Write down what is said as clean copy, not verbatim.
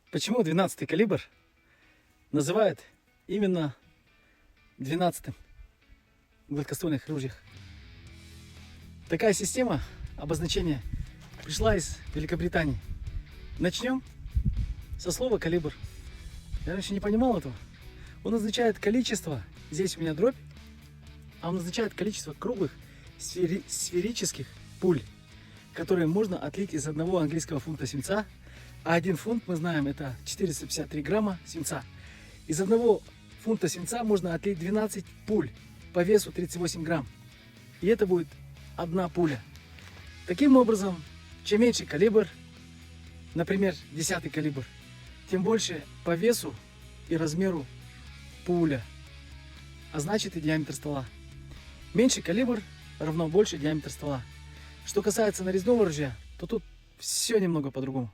Почему 12-й калибр называют именно 12-м в гладкоствольных ружьях? Такая система обозначения пришла из Великобритании. Начнем со слова калибр. Я раньше не понимал этого. Он означает количество, здесь у меня дробь, а он означает количество круглых сферических пуль, которые можно отлить из одного английского фунта свинца. А 1 фунт, мы знаем, это 453 грамма свинца. Из одного фунта свинца можно отлить 12 пуль по весу 38 грамм. И это будет 1 пуля. Таким образом, чем меньше калибр, например, 10-й калибр, тем больше по весу и размеру пуля, а значит и диаметр ствола. Меньше калибр равно больше диаметр ствола. Что касается нарезного ружья, то тут все немного по-другому.